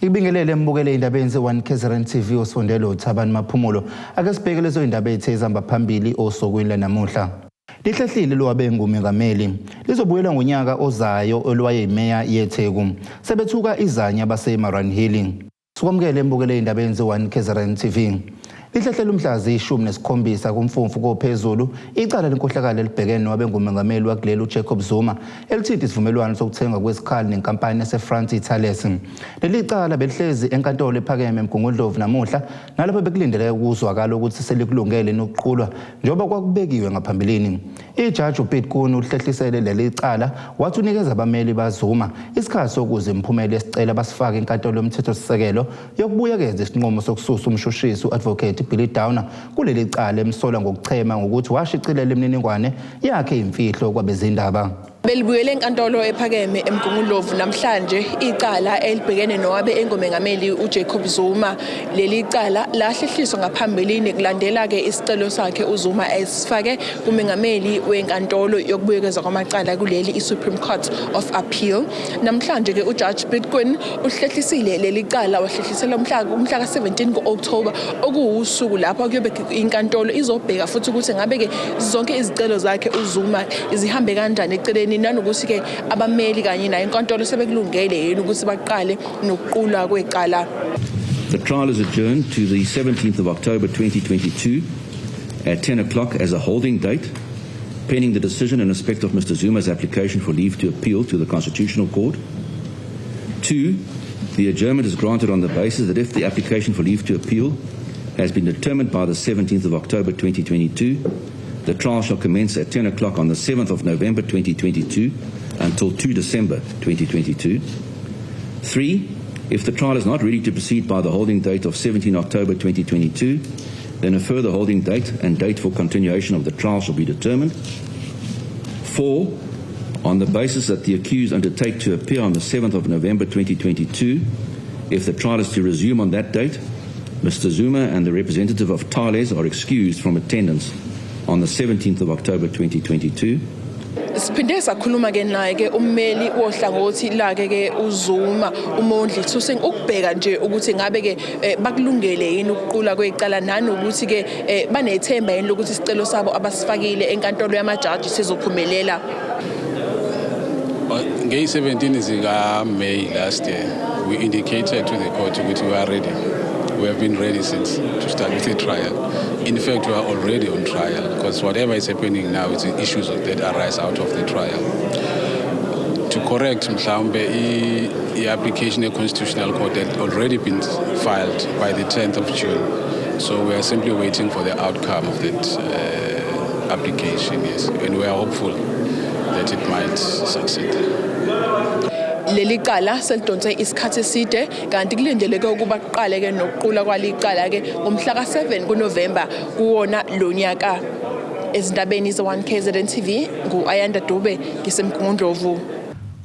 Ibingelele mbukele indaba yenze 1KZNTV osondelo uThabani Maphumulo ake sibheke lezo indaba ezihamba phambili osokwini lanamuhla. Lihlehlile lowabe ngumengameli lizobuyela ngonyaka ozayo elwayeyimeya yeTheku sebethuka izanya baseMarine Hill. Sikwamukele mbukele indaba yenze 1KZNTV. Lihlehlile umhlazi 17 kumfumfu kophezulu icala lenkohlakalo elibhekene nowabe ngumengameli wakuleli uJacob Zuma elithinta isivumelwano sokuthenga kwesikhali nenkampani yaseFrance iThales. Leli cala belihlezi enkantolo ephakeme eMgungundlovu namuhla nalapho bekulindeleke ukuzwakala ukuthi selikulungele nokuqulwa njengoba kwakubekiwe ngaphambilini. Ijaji uPete Kunu uhlehlisele leli cala wathi unikeza abameli baZuma isikhathi sokuze imphumela yesicelo basifake enkantolo yomthethosisekelo yokubuyekeza isinqumo sokususa umshushisi uadvocate Billy Downer kuleli cala emsola ngokuchema ngokuthi washicilela imininingwane yakhe imfihlo kwabezindaba. Belibuyele enkantolo ephakeme eMgungundlovu namhlanje icala elibhekene nowabe engomengameli uJacob Zuma. Leli cala lahlehliswa ngaphambilini kulandela ke isicelo sakhe uZuma esifake kumengameli wenkantolo yokubuyekeza kwamacala kuleli iSupreme Court of Appeal. Namhlanje ke uJudge Pete Kunu uhlehlisile leli cala wahlehlisela umhla ka-17 ku-October okuwusuku lapho kuyobe inkantolo izobheka futhi ukuthi ngabe ke zonke izicelo zakhe uZuma izihambe kanjani eceleni nanokuthi ke abameli kanye nayo inkantolo sebekulungele yini ukuthi baqale nokuqulwa kwecala. The trial is adjourned to the 17th of October 2022 at 10 o'clock as a holding date, pending the decision in respect of Mr. Zuma's application for leave to appeal to the Constitutional Court. 2, the adjournment is granted on the basis that if the application for leave to appeal has been determined by the 17th of October 2022, the trial shall commence at 10 o'clock on the 7th of November 2022 until 2 December 2022. 3, if the trial is not ready to proceed by the holding date of 17 October 2022, then a further holding date and date for continuation of the trial shall be determined. 4, on the basis that the accused undertake to appear on the 7th of November 2022, if the trial is to resume on that date, Mr. Zuma and the representative of Thales are excused from attendance on the 17th of October 2022. Siphinde sakhuluma ke naye ke ummeli wohlangothi lake ke uZuma uMondli Thuseng ukubheka nje ukuthi ngabe ke bakulungele yini ukuqula kwecala nanokuthi ke banethemba yini lokuthi isicelo sabo abasifakile enkantolo yamajaji sizophumelela. Ngey 17 zika May last year we indicated to the court that we are ready. We have been ready since to start with the trial. In fact, we are already on trial because whatever is happening now is the issues that arise out of the trial. To correct the application in the Constitutional Court had already been filed by the 10th of June. So we are simply waiting for the outcome of that application, yes. And we are hopeful that it might succeed. Leli cala selidonse isikhathi eside kanti kulindeleke ukuba kuqale ke nokuqula kwalicala ke ngomhla ka7 kuNovember kuwona lonyaka. Ezindabeni ze1KZNTV nguAyanda Dube ngisemgungundlovu.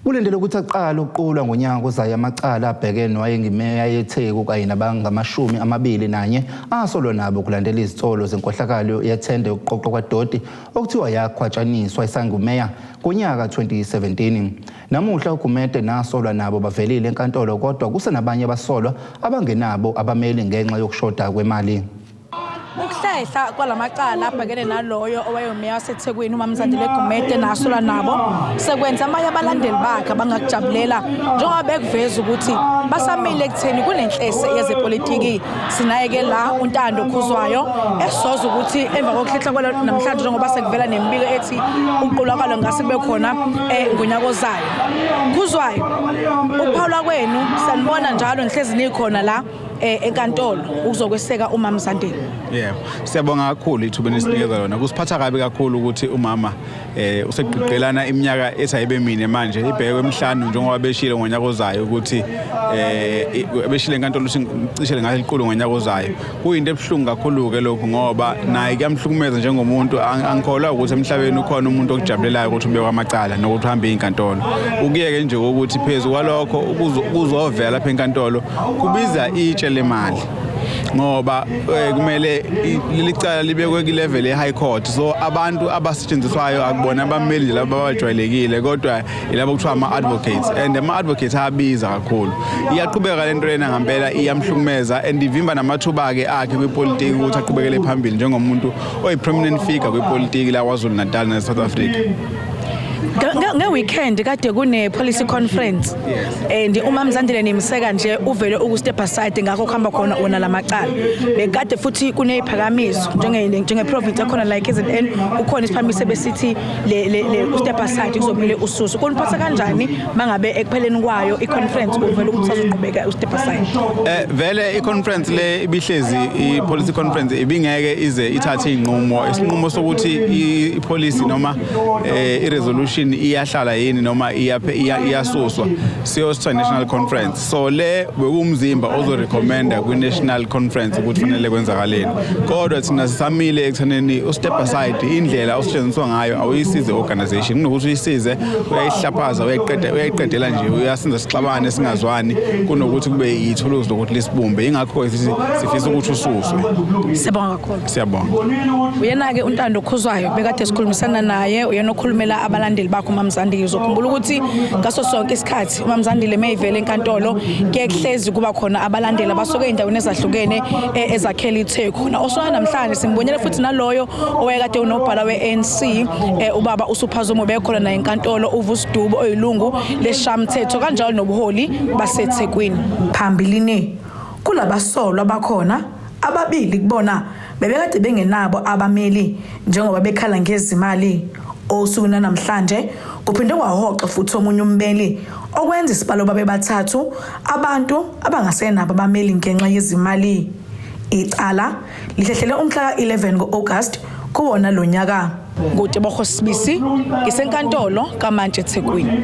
Kulendele ukuthi aqala ukuqulwa ngonyaka ozayo amacala abhekene nowayengimeya yeTheku kanye nabanga21 asolwa nabo kulandela izitholo zenkohlakalo yethende yokuqoqwa kwadodi okuthiwa yakhwatshaniswa isangumeya ngonyaka 2017. Namuhla uGumede nasolwa nabo bavelile enkantolo kodwa kusenabanye abasolwa abangenabo abameli ngenxa yokushoda kwemali. Ukuhlehla kwalamacala abhekene naloyo owayeyimeya waseThekwini uMamzandile Gumede nasolwa nabo sekwenza amanye abalandeli bakhe abangakujabulela njengoba bekuveza ukuthi basamile ekutheni kunenhlese yezepolitiki. Sinaye ke la uNtando Khuzwayo esoza ukuthi emva kokuhlehla kwalo namhlanje njengoba sekuvela nemibiko ethi uqulwa kwalo ngase kube khona ngonyaka ozayo. Khuzwayo ukuphawula kwenu sanibona njalo ngihlezi nikhona la enkantolo ukuzokweseka uMamzandile. Yebo, siyabonga kakhulu ithuba enisinikeza lona. Kusiphatha kabi kakhulu ukuthi umama useqeqelana iminyaka esayibe mine manje ibheke emhlanu njengoba beshile ngonyaka ozayo ukuthi beshile enkantolo cishe ngathi liqulu ngonyaka ozayo. Kuyinto ebhlungu kakhulu ke lokho ngoba naye kuyamhlukumeza njengomuntu angikholwa ukuthi emhlabeni ukhona umuntu okujabulelayo ukuthi ube kwamacala nokuthi uhambe inkantolo. Ukuyeke nje ukuthi phezulu kwalokho ukuzovela lapha enkantolo kubiza itshe lemali. ngoba kumele licala libekwe ku-level e-high court. So abantu abasetshenziswayo akubona abameli laba abajwayelekile kodwa yilabo kuthiwa ama-advocates, and ama-advocates ayabiza kakhulu. Iyaqhubeka le nto lena ngempela, iyamhlukumeza and ivimba namathuba-ke akhe kwipolitiki ukuthi aqhubekele phambili njengomuntu oyi-prominent figure kwipolitiki la KwaZulu-Natal naseSouth Africa. Nge-weekend kade kune-policy conference and uMamZandile nimseka nje uvele uku-step aside ngakho kuhamba khona wona lamacala. Bekade futhi kuneyiphakamiso njenge-province ekhona la KZN ukhona isiphakamiso besithi u-step aside kuzomele ususu. Kuniphatha kanjani mangabe ekupheleni kwayo i-conference uvele ukuthi sazoqhubeka u-step aside? Vele i-conference le ibihlezi i-policy conference ibingeke ize ithathe inqumo, isinqumo sokuthi i-policy noma i-resolution iyahlala yini noma iyasuswa siyositha national conference. So le bekumzimba ozorecommenda kwi-national conference ukuthi fanele kwenzakaleni. Kodwa thina sisamile ekuthaneni u-step aside indlela osetshenziswa ngayo awuyisize organization, kunokuthi uyisize uyayihlaphaza uyayiqedela nje uyasenza sixabane singazwani kunokuthi kube yithuluzi lokuthi lisibumbe. Ingakho sifisa ukuthi ususwe. Siyabonga kakhulu. Siyabonga. Uyena-ke uNtando Ozayo bekade sikhulumisana naye, uyena okhulumela abalandeli bakho uMamZandile. Uzokhumbula ukuthi ngaso sonke isikhathi uMamZandile mayivele enkantolo kuye kuhlezi kuba khona abalandeli abasuke ey'ndaweni ezahlukene ezakhela itheku. Khona osona namhlanje simbonile futhi naloyo owayekade unobhala we-ANC ubaba uSuphazumo bekhona naye enkantolo, uVusidubu oyilungu leshamthetho kanjalo nobuholi baseThekwini. Phambilini kulabasolwa abakhona ababili kubona bebekade bengenabo abameli njengoba bekhala ngezimali. Osuku namhlanje kuphinde kwahoxa futhi omunye ummeli okwenza isibalo babe bathathu abantu abangasenabo abameli ngenxa yezimali. Icala lihlehlele umhla ka-11 ngo-August kuwona lo nyaka. Ngutebogo Sibisi ngisenkantolo kaMantshi eThekwini.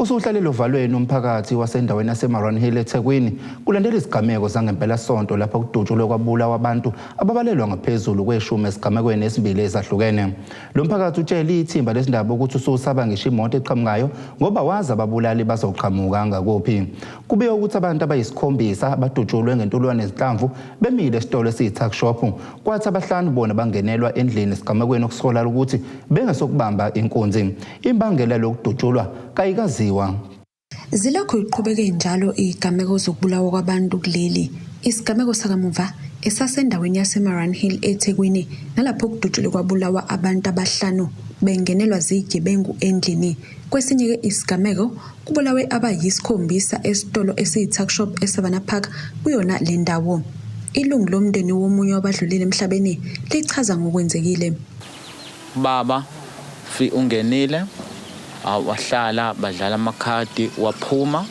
Usuhlalelo valweni umphakathi wasendaweni yaseMarwan Hill eThekwini kulandela izigameko zangempela sonto lapha kudutshulwe kwabulawa abantu ababalelwa ngaphezulu kweshumi esigamekweni esibili ezahlukene. Lo mphakathi utshela ithimba lesindaba ukuthi ususaba ngisho imoto eqhamukayo ngoba wazi ababulali bazoqhamuka ngakuphi. Kubiye ukuthi abantu abayisikhombisa badutshulwe ngentulwane ezinhlamvu bemile esitolo esiyi-tuck shop, kwathi abahlanu bona bangenelwa endlini esigamekweni okusola ukuthi bengasokubamba inkunzi. Imbangela lokudutshulwa kayikaziwa. Zilokhu iqhubeke njalo izigameko zokubulawa kwabantu kuleli. Isigameko sakamuva esasendaweni yaseMarwan Hill eThekwini nalapho kudutshulwe kwabulawa abantu abahlanu bengenelwa zigebengu endlini. Kwesinye ke isigameko kubulawe abayisikhombisa esitolo esiyi-tuck shop eSavannah Park kuyona le ndawo. Ilungu lomndeni womunye wabadlulile emhlabeni lichaza ngokwenzekile. Baba ungenile wahlala badlala amakhadi waphuma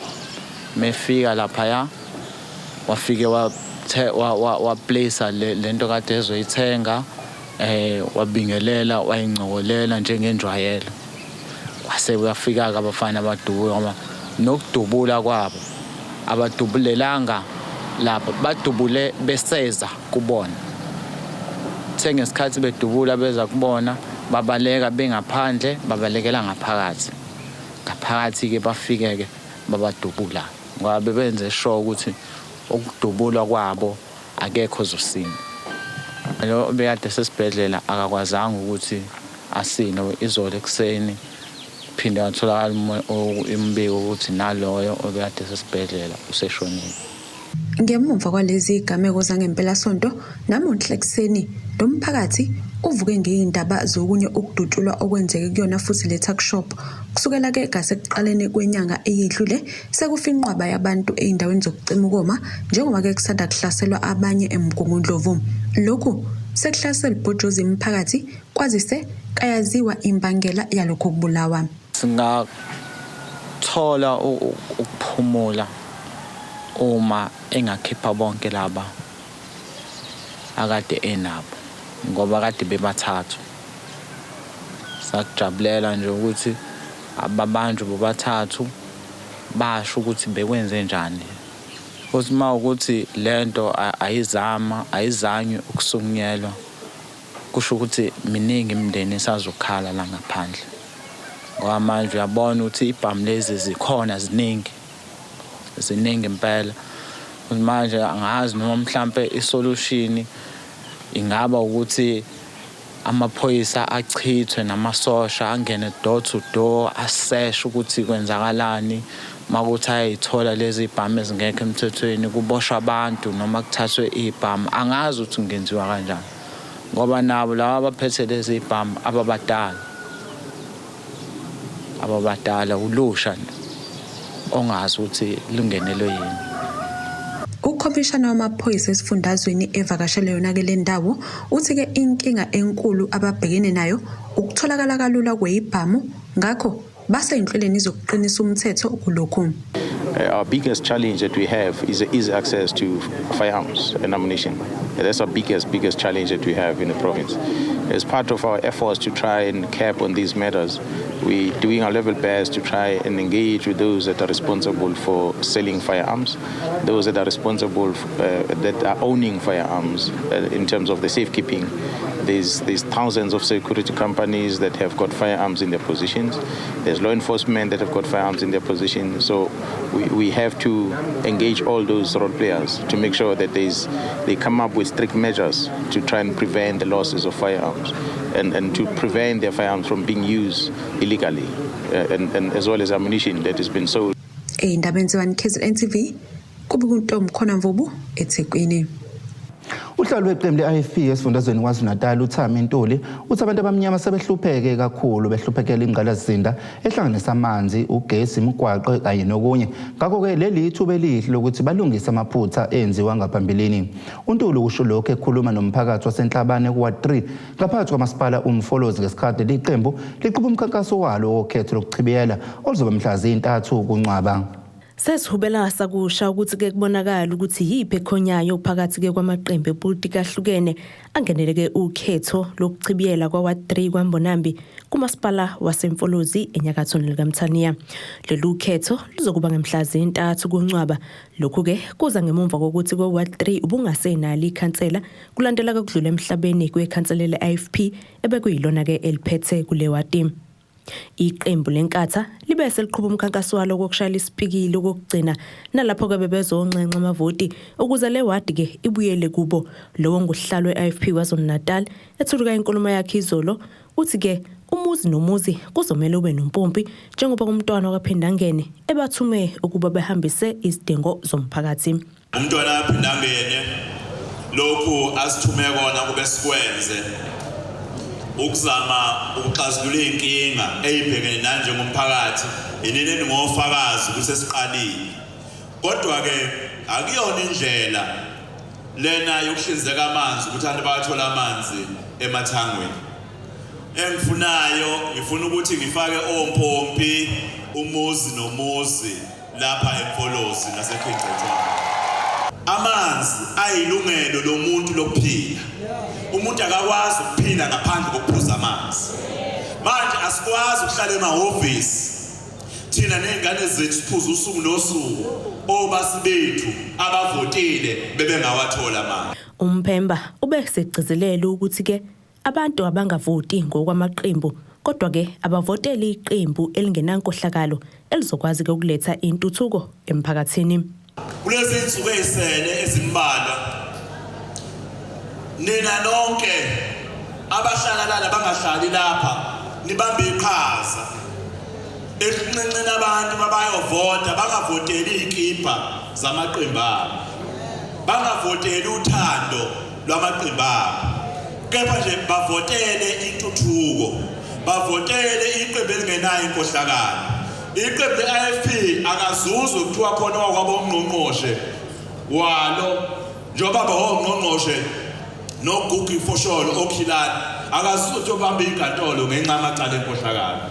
mefika lapha wafike waplace lento kade ezoyithenga wabingelela wayingcokolela njengenjwayelo. Kwase kuyafika abafana abadubula nokudubula kwabo abadubulelanga lapha badubule beseza kubona. Thenga isikhathi bedubula beza kubona babaleka bengaphandle babalekela ngaphakathi. Ngaphakathi ke bafike ke babadubula ngoba bebenze sure ukuthi ukudubulwa kwabo akekho zosinda. Lo bekade sesibhedlela akakwazanga ukuthi asine izolo ekseni phinde wathola imbiko ukuthi naloyo obekade sesibhedlela useshonile. Ngemuva kwalezi izigameko zangempela sonto namuhla ekseni lomphakathi uvuke ngezindaba zokunye ukudutshulwa okwenzeke kuyona futhi le-tuck shop kusukela ke gasekuqaleni kwenyanga eyedlule sekufinqwaba yabantu eindaweni zokucima ukoma njengoba ke kusanda kuhlaselwa abanye eMgungundlovu. Lokhu sekuhlasela ibhojozi emphakathi kwazise kayaziwa imbangela yalokho kubulawa. Singathola ukuphumula uma engakhipha bonke laba akade enabo ngoba kade bebathathu. Sakujabulela nje ukuthi ababantu bobathathu basho ukuthi bekwenze njani. Futhi mawukuthi lento ayizange ukusukunyelwa kusho ukuthi miningi imindeni esazokhala la ngaphandle. Ngoba manje uyabona ukuthi ibhamu lezi zikhona ziningi impela manje angazi noma mhlambe isolution ingaba ukuthi amaphoyisa achithwe namasosha angene door to door assess ukuthi kwenzakalani makuthi ayithola lezi ibhamu ezingekho emthethweni kuboshwa abantu noma kuthathwe ibhamu angazi ukuthi kungenziwa kanjani ngoba nabo laba abaphethe lezi ibhamu ababadala ulusha ongazi ukuthi lungenelwe yini. Ukhomishana wamaphoyisa esifundazweni evakashele yona ke le ndawo uthi ke inkinga enkulu ababhekene nayo ukutholakala kalula kweyibhamu ngakho baseyinhlelweni zokuqinisa umthetho kulokhu. Our biggest challenge that we have is easy access to firearms and ammunition. That's our biggest challenge that we have in the province. As part of our efforts to try and cap on these matters, we're doing our level best to try and engage with those that are responsible for selling firearms, those that are responsible, that are owning firearms in terms of the safekeeping. There's thousands of security companies that have got firearms in their positions. There's law enforcement that have got firearms in their positions. So we have to engage all those role players to make sure that they come up with strict measures to try and prevent the losses of firearms and to prevent their firearms from being used illegally and as well as ammunition that has been sold. Indaba yenziwa KZNTV kubukuntombi khona Mvubu eThekwini. Uhlalo weqembu le-IFP esifundazweni KwaZulu-Natal uThami Ntuli uthi abantu abamnyama sebehlupheke kakhulu behluphekela ingqalasizinda ehlanganisa amanzi, ugesi, imigwaqo kanye nokunye. Ngakho-ke leli ithuba elihle lokuthi balungise amaphutha enziwa ngaphambilini. uNtuli usho lokho ekhuluma nomphakathi waseNhlabane kuWard 3 ngaphansi kwamasipala uMfolozi ngesikhathi leli qembu liqhuba umkhankaso walo wokhetho lokuchibiyela oluzoba mhla zi-3 kuNcwaba. Sesihubela sakusha ukuthi ke kubonakala ukuthi yiphi ekhonyayo phakathi ke kwamaqembu epolitiki ahlukene angeneleke ukhetho lokuchibiyela kwaWard 3 kwaMbonambi kumasipala waseMfolozi enyakatho likaMthaniya. Lolu khetho luzokuba ngemhla zi-3 kuNcwaba. Lokhu ke kuza ngemuva kokuthi kwaWard 3 ubungasenali ikhansela kulandela kokudlula emhlabeni kwekhansela le-IFP ebekuyilona ke eliphethe kule ward. Iqembu lenkatha libe seliqhuba umkhankaso walo wokushayela isipikili okugcina nalapho ke bebezonxenxa amavoti ukuze le ward ke ibuyele kubo. Lowo nguhlalo we-IFP KwaZulu-Natal ethuluka inkulumo yakhe izolo uthi ke umuzi nomuzi kuzomela ube nompompi njengoba umntwana wakaphinda ngene ebathume ukuba behambise izidingo zomphakathi. Umntwana aphinda ngene lokhu asithume kona kube sikwenze ukuzama ukuxazulula inkinga eyibhekene nanje ngomphakathi inene ngofakazi kusesiqalile. Kodwa ke akuyona indlela lena yokuhlinzeka amanzi ukuthi abantu bayathola amanzi emathangweni. Ngifuna ukuthi ngifake ompompi umuzi nomuzi lapha eMfolozi naseKhengcethwa. Amanzi ayilungelo lomuntu lokuphila. Umuntu akakwazi ukuphila ngaphandle kokuphuza amanzi. Manje asikwazi ukuhlala emahhovisi thina nezingane zethu siphuza usuku nosuku obasi bethu abavotile bebengawathola amanzi. Umphemba ubesegcizelela ukuthi ke abantu abangavoti ngokwamaqembu kodwa ke abavoteli iqembu elingenankohlakalo elizokwazi ke ukuletha intuthuko emphakathini. Kulezi insuku ezisele ezimbalwa nina nonke abahlala la bangahlali lapha nibambe iqhaza ekuncencena abantu abayovota bangavoteli ikipa zamaqembu abo, bangavoteli uthando lwamaqembu abo, kepha nje bavotele intuthuko, bavotele iqembu elingenayo inkohlakalo. Iqembu le-IFP akazuzu kuthiwa khona wakwabo ungqongqoshe walo njengoba bawongqongqoshe noGugu Fosholo okhilana akazuthi obamba inkantolo ngenxa amacala enkohlakalo.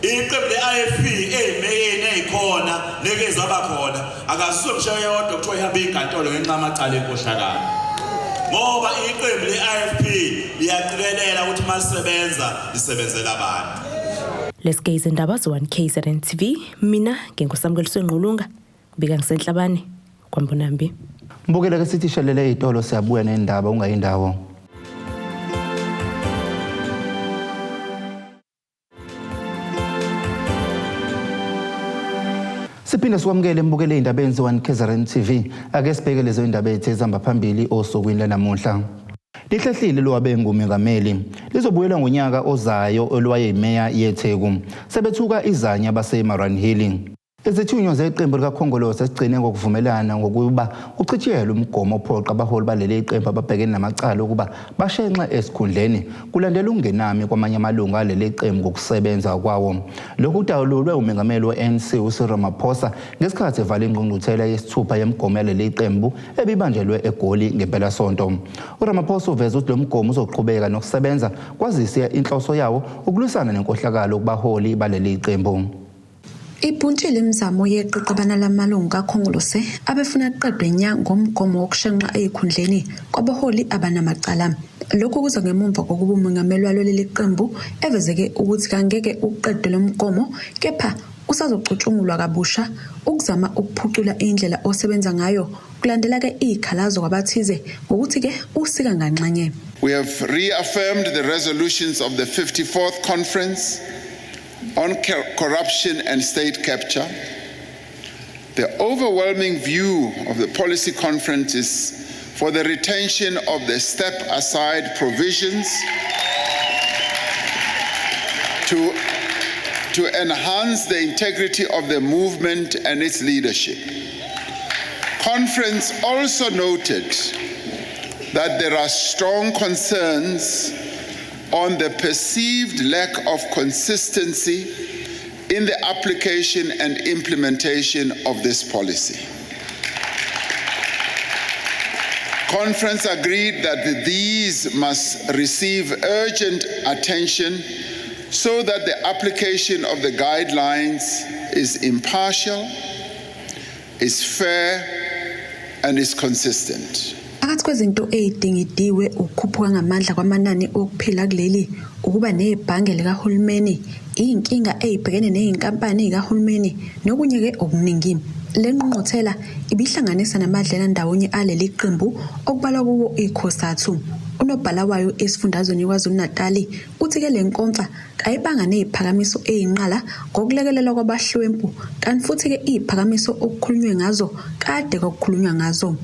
Iqembu le-IFP ezimeyeni ezikhona nekeze abakhona akazuthi umshaye yodwa kuthiwa ihamba inkantolo ngenxa amacala enkohlakalo. Ngoba iqembu le-IFP liyaqikelela ukuthi malisebenza lisebenzela abantu. Lesigaze indaba zo1KZNTV mina ngenkosamukeliso Nqulunga bika ngisenhlabane kwaMbonambi. Mbukela ke sithi shelele izitolo siyabuya nendaba ungayindawo. Siphinde sikwamukele mbukele indaba eyenziwa1KZNTV ake sibheke lezo indaba ezihamba phambili osukwini lanamuhla. Lihlehlile lowabe ngumengameli lizobuyela ngonyaka ozayo ELOWAYEYIMEYA yeTheku sebethuka izanya baseMarani Hill. Izithunywa zeqembu likakhongolose sigcine ngokuvumelana ngokuba uchithelwe umgomo ophoqa abaholi baleli qembu ababhekene namacala ukuba bashenxe esikhundleni kulandela ungenami kwamanye amalungu aleli qembu ngokusebenza kwawo. Lokhu kudalulwe umengameli weNC uCyril Ramaphosa ngesikhathi evala ingqungquthela yesithupha yemgomo yaleli qembu ebibanjelwe eGoli ngempela sonto. uRamaphosa uveza ukuthi lo mgomo uzoqhubeka nokusebenza kwazise inhloso yawo ukulwisana nenkohlakalo kubaholi baleli qembu. Ipuntshile imizamo yeqeqebana lamalungu kakhongolose abefuna qedwe nya ngomgomo wokushenqa ezikhundleni kwabaholi abanamacala. Lokhu kuza ngemuva kokuba umengameli waleli qembu evezeke ukuthi kangeke uqedwe lo mgomo kepha usazocutshungulwa kabusha ukuzama ukuphucula indlela osebenza ngayo kulandela ke izikhalazo kwabathize ngokuthi ke usika nganxanye. We have reaffirmed the resolutions of the 54th conference on corruption and state capture. The overwhelming view of the policy conference is for the retention of the step-aside provisions to enhance the integrity of the movement and its leadership. Conference also noted that there are strong concerns on the perceived lack of consistency in the application and implementation of this policy. Conference agreed that these must receive urgent attention so that the application of the guidelines is impartial, is fair, and is consistent. Phakathi kwezinto ezidingidiwe ukukhuphuka ngamandla kwamanani okuphila kuleli ukuba nebhange likahulumeni inkinga ezibhekene nezinkampani zikahulumeni nokunye ke okuningi. Le ngqungquthela ibihlanganisa namadlela ndawonye aleli qembu okubalwa kuwo ikhosathu. Unobhala wayo esifundazweni kwaZulu-Natal uthi ke le nkonfa kayibanga neziphakamiso ezinqala ngokulekelelwa kwabahlwempu kanti futhi ke iziphakamiso okukhulunywe ngazo kade kokukhulunywa ngazo.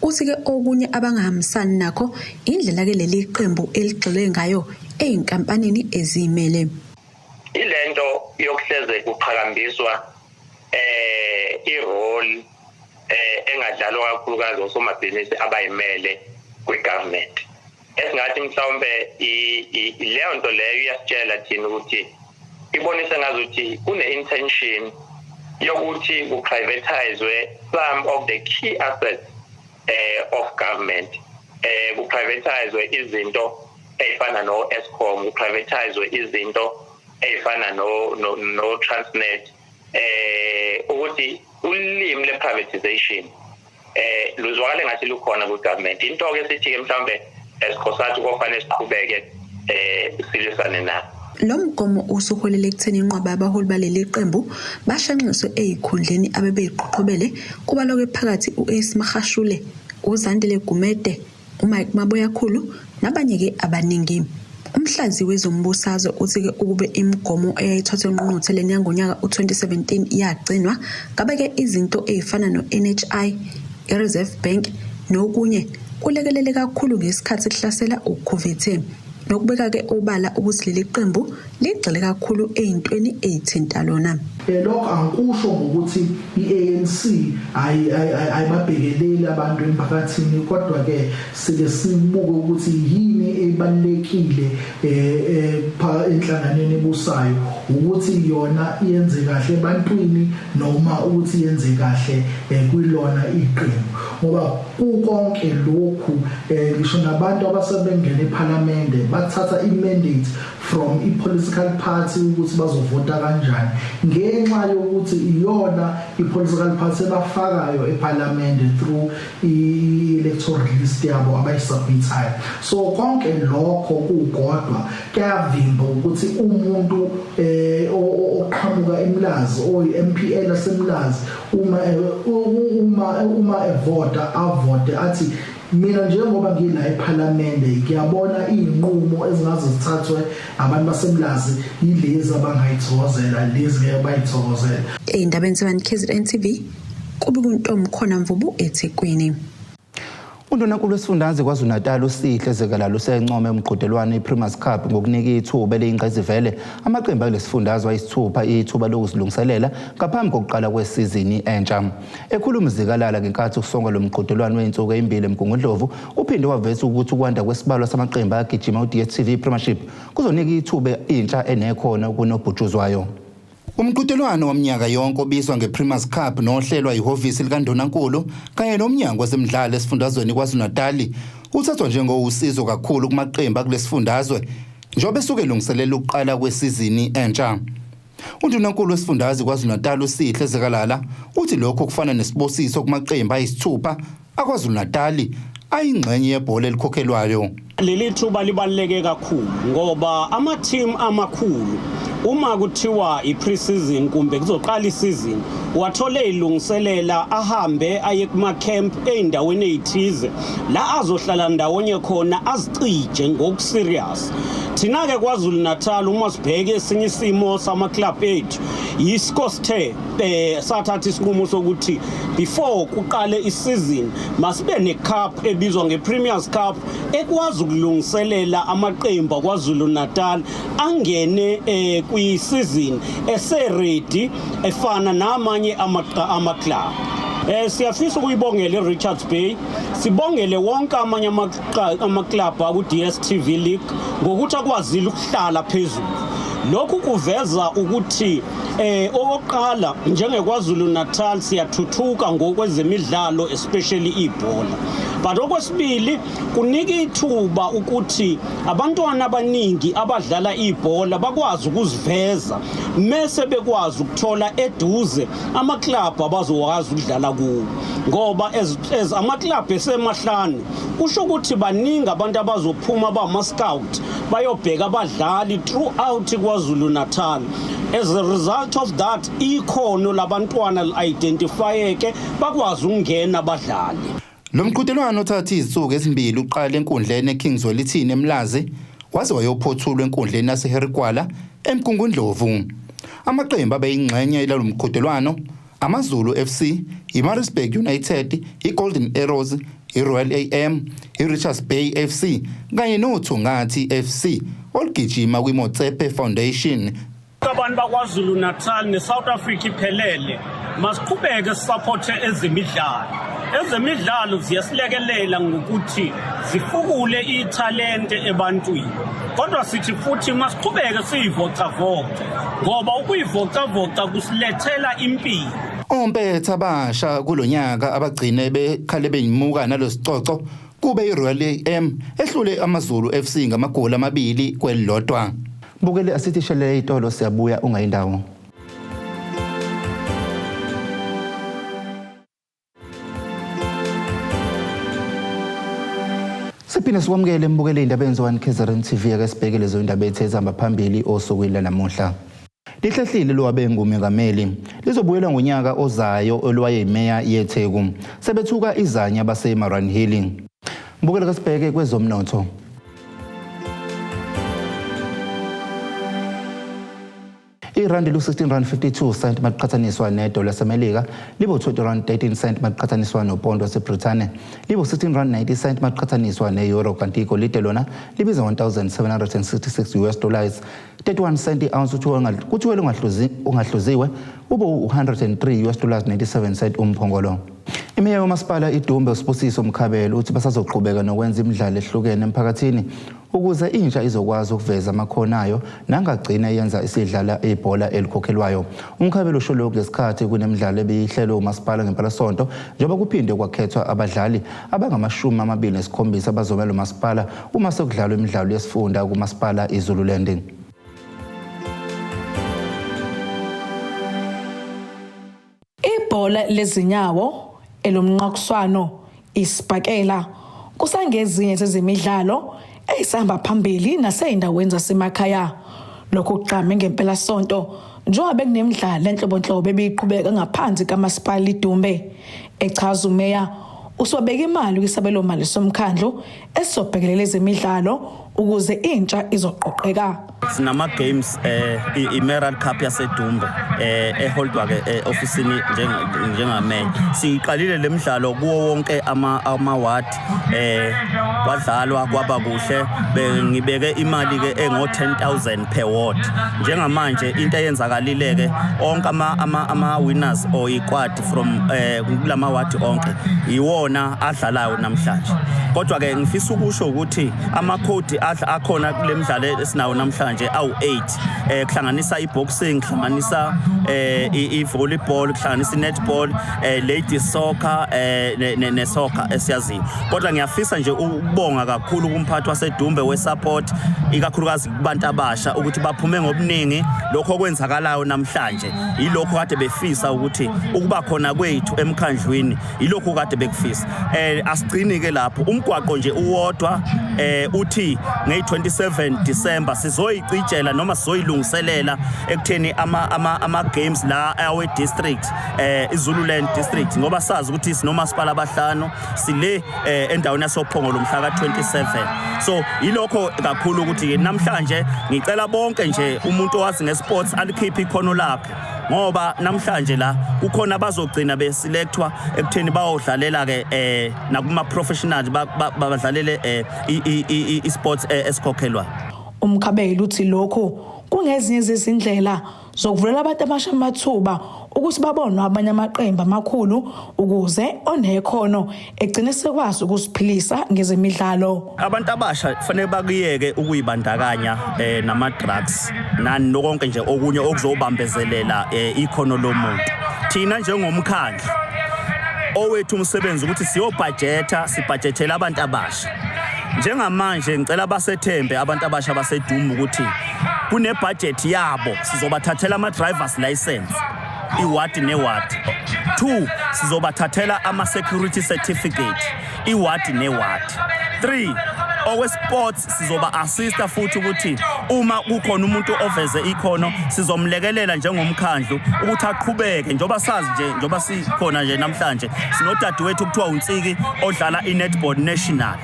Uthi ke okunye abangahambisani nakho indlela ke leli qembu eligxile ngayo ezinkampanini ezimele. Ilento yokuhleze kuqhakambiswa irole engadlalwa kakhulukazi osomabhizinisi abayimele kwi-government. Esingathi mhlawumbe leyo nto leyo iyasitshela thina ukuthi ibonisa ngazuthi kune-intention yokuthi ku-privatizwe some of the key assets of government. Ku-privatizwe izinto ey'fana no-Eskom, ku-privatizwe izinto ey'fana no-Transnet. Ukuthi ulimi le-privatization luzwakale ngathi lukhona kwi-government. Into-ke sithi-ke mhlawumbe esikhosathu kofanele siqhubeke silwisane nayo. Lo mgomo usuholele ekutheni inqwaba abaholi baleli qembu bashanxiswe ezikhundleni abebeyiqoqobele kubalwa phakathi uAce Magashule, uZandile Gumede, uMike Maboyakhulu nabanye ke abaningi. Umhlazi wezombusazwe uthi ke ukube imigomo eyayithathwe ngqungqutheleni yangonyaka u2017 yagcinwa ngabe ke izinto ezifana noNHI, iReserve Bank nokunye kulekelele kakhulu ngesikhathi sihlasela uCovid nokubeka ke obala ukuthi leli qembu ligxile kakhulu ezintweni ezithinta lona. Lokho angikusho ukuthi iANC ayibabhekeleli abantu emphakathini kodwa ke sike sibuke ukuthi yini ebalekile enhlanganweni ebusayo ukuthi yona iyenze kahle ebantwini noma ukuthi yenze kahle kwilona iqembu ngoba kukonke lokhu ngisho nabantu abasebengena eParliament bathatha imandate from ipolitical party ukuthi bazovota kanjani ngenxa yokuthi iyona ipolitical party abafakayo eParliament through electoral list yabo abayisubmitayo. So konke lokho kukodwa kuyavimba ukuthi umuntu oqhamuka eMlazi oyi-MPL aseMlazi uma evota avote athi mina njengoba ngila eParliament ngiyabona izinqumo ezingaze zithathwe abantu basemlazi yilezi abangayithokozela lezi ngeke bayithokozela. Indabeni ze-1KZNTV kubukuntombi khona Mvubu eThekwini. Undunankulu wesifundazwe KwaZulu-Natal uSihlehlile usencome umqhudelwano iPrimus Cup ngokunika ithuba eliyingqayizivele amaqembu kulesifundazwe ayisithupha ithuba lokuzilungiselela ngaphambi kokuqala kwesizini entsha. Ekhuluma izikalala ngenkathi kusonga lo mqhudelwano weinsuku ezimbili eMgungundlovu uphinde waveza ukuthi ukwanda kwesibalo samaqembu agijima uDStv Premiership kuzonika ithuba intsha enekhono kunobhutshuzwayo. Umqhudelwano womnyaka yonke obizwa ngePrimus Cup nohlelwa ihhovisi likaNdunankulu kanye nomnyango wezemidlalo esifundazweni KwaZulu-Natal uthathwa njengowusizo kakhulu kumaqembu kulesifundazwe njengoba esuke elungiselela ukuqala kwesizini entsha. Undunankulu wesifundazwe KwaZulu-Natal uSihlehlile uthi lokho kufana nesibosiso kumaqembu ayisithupha akwaZulu-Natal ayingxenye yebhola elikhokhelwayo. Leli thuba libaluleke kakhulu ngoba ama-team amakhulu uma kuthiwa i-pre-season kumbe kuzoqala isizini wathole ilungiselela ahambe aye kuma-camp ey'ndaweni ey'thize la azohlala ndawonye khona azicije ngokuserious. Thina-ke KwaZulu-Natal uma sibheke esinye isimo sama-club ethu yisko sithe sathatha isinqumo sokuthi before kuqale isizini masibe ne-cup ebizwa nge-Premiers Cup ekwazi ukulungiselela amaqembu KwaZulu-Natal angene kwi-season eseredi efana namanye ama-club. Siyafisa ukuyibongela eRichards Bay, sibongele wonke amanye ama-club ku-DStv League ngokuthi akwazile ukuhlala phezulu. Lokhu kuveza ukuthi okokuqala njengekwaZulu-Natal siyathuthuka ngokwezemidlalo especially ibhola. But okwesibili kunika ithuba ukuthi abantwana abaningi abadlala ibhola bakwazi ukuziveza mase bekwazi ukuthola eduze ama-club abazokwazi ukudlala kuwo. Ngoba as ama-club esemahlane kusho ukuthi baningi abantu abazophuma bama-scout bayobheka abadlali throughout KwaZulu-Natal. As a result of that, ikhono labantwana li-identifyeke bakwazi ukungena abadlali. Lo mqhudelwano uthatha izinsuku ezimbili uqala enkundleni eKingswell ithini eMlazi waze wayophothulwa enkundleni yaseHerikwana eMgungundlovu. Amaqembu abeyingxenye yalo mqhudelwano amaZulu FC, iMaritzburg United, iGolden Arrows, iRoyal AM, iRichards Bay FC kanye noThungathi FC olugijima kwiMotsepe Foundation. Abantu bakwaZulu-Natal neSouth Africa iphelele masiqhubeke sisupporte ezemidlalo. Ezemidlalo ziyasilekelela ngokuthi zifukule ithalente ebantwini. Kodwa sithi futhi masiqhubeke siyivocavoca ngoba ukuyivocavoca kusilethela impilo. Ompetha abasha kulonyaka abagcine bekhale beyimuka nalosicoco kube iRoyal AM ehlule amaZulu FC ngamagoli 2-1. Bukele asithishelele itolo siyabuya ungayindawo. Siphinde sikwamukele mbukele indabeni ze-1KZNTV akesibheke lezo indaba ezihamba phambili osukwini lanamuhla. Lihlehlile lowabe ngumengameli lizobuyela ngonyaka ozayo ELOWAYEYIMEYA yeTheku sebethuka izanya base-Enkantolo. Mbukele kasibheke kwezomnotho. Irandi lu-16.52 cent maqhathaniswa nedola laseMelika, libo 20.13 cent maqhathaniswa nopondo waseBrithani, libo 16.90 cent maqhathaniswa ne-euro kanti igolide lona libiza $1,766, 31 cent i-ounce kuthiwele ungahluziwe ubo $103.97 cent umphongolo. Imeya yomasipala iDumbe uSibusiso Mkhabelo uthi basazoqhubeka nokwenza imidlalo ehlukene emphakathini ukuze intsha izokwazi ukuveza amakhono ayo nangagcina yenza isidlala ibhola elikhokhelwayo. Umkhabelo usho lokho ngesikhathi kunemidlalo ebihlelwe umasipala ngempelasonto njengoba kuphinde kwakhethwa abadlali abangama-27 abazomela umasipala uma sekudlalwa imidlalo yesifunda kumasipala iZululand. Ibhola lezinyawo elomnqakuswano isibhakela kusangezinye zezemidlalo eyisihamba phambili naseyindaweni zasemakhaya. Lokho kuqhame ngempela sonto njengoba kunemidlalo enhlobonhlobo ebiqhubeka ngaphansi kamasipala iDumbe. Echaza umeya uswabeka imali kwisabelo mali somkhandlu esobhekelela ezemidlalo ukuze intsha izoqoqeka. Sinama games i-Emerald Cup yaseDumbe eholdwa ke ofisini njengameya. Siqalile lemidlalo kuwo wonke ama-ward kwadlalwa kwaba kuhle ngibeke imali ke engo-10,000 per ward. Njengamanje into eyenzakalile ke onke ama winners or iquad from kulama ward onke iwona adlalayo namhlanje. Kodwa ke ngifisa ukusho ukuthi amakhodi akhona kule midlalo esinawo namhlanje awu-8 kuhlanganisa i-boxing, kuhlanganisa i-volleyball, kuhlanganisa i-netball, ladies soccer ne-soccer esiyaziyo. Kodwa ngiyafisa nje ukubonga kakhulu kumphathi waseDumbe we-support ikakhulukazi kubantu abasha ukuthi baphume ngobuningi. Lokho okwenzakalayo namhlanje yilokho kade befisa ukuthi ukuba khona kwethu emkhandlwini yilokho kade bekufisa. Asigcini ke lapho umgwaqo nje uwodwa uthi nge-27 December sizoyicijela noma sizoyilungiselela ekutheni ama games la awe district iZululand district ngoba sazi ukuthi sinomasipala abahlanu sile endaweni yasophongolo mhla ka-27. So yilokho kakhulu ukuthi namhlanje ngicela bonke nje umuntu owazi ngesports alikhiphe ikhono lakhe ngoba namhlanje la kukhona bazogcina beselectwa ekutheni bayodlalela ke nakuma professionals badlalele isports esikhokhelwa. Umkhabeli uthi lokho kungezinye zezindlela zokuvulela abantu abasha amathuba ukuthi babonwe abanye amaqembu amakhulu ukuze onekhono egcine sekwazi ukusiphilisa ngezemidlalo. Abantu abasha kufanele bakuyeke ukuyibandakanya nama drugs nani nokonke nje okunye okuzobambezelela ikhono lomuntu. Thina njengomkhandlu owethu umsebenzi ukuthi sibudgethela abantu abasha. Njengamanje ngicela basethembe abantu abasha baseDumbe ukuthi kune budget yabo sizobathathela ama drivers license iward neward. 2 sizobathathela ama security certificate iward neward. 3 sports sizoba assista futhi ukuthi uma kukhona umuntu oveze ikhono sizomlekelela njengomkhandlu ukuthi aqhubeke njoba sazi nje njoba sikhona nje namhlanje sinodadewethu kuthiwa uNtsiki odlala iNetball National.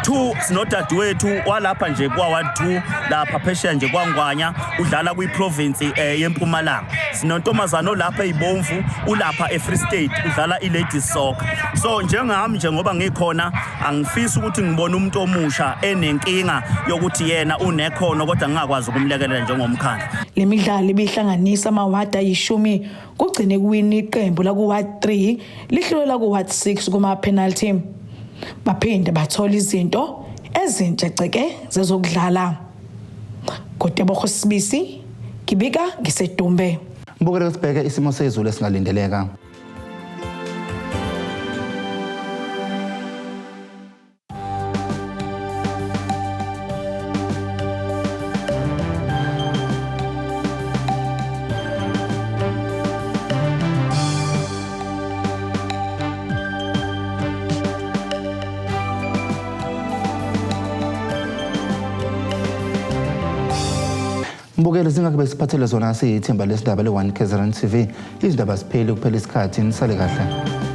2 sinodadewethu walapha nje kwa-ward 2 lapha phesheya nje kwaNgwanya udlala kwi-province yeMpumalanga. Sinontombazana olapha eyibomvu ulapha eFree State udlala i-ladies soccer. So njengami nje ngoba ngikhona angifisi ukuthi ngibone umuntu omusha enenkinga yokuthi yena unekhono kodwa ngingakwazi ukumlekelela njengomkhandlu. Le midlalo ibihlanganisa amawadi ayishumi kugcine kuwina iqembu la ku-ward 3 lihlulela ku-ward 6 kuma penalty. Baphinde bathola izinto ezintsheceke zezokudlala. Kodwa Sibisi kibika ngiseDumbe. Mbukele sibheke isimo sezulu esingalindeleka. Mbukele singakube siphathele zona siyithemba lesindaba le1KZNTV izindaba siphele kuphela isikhathi nisale kahle.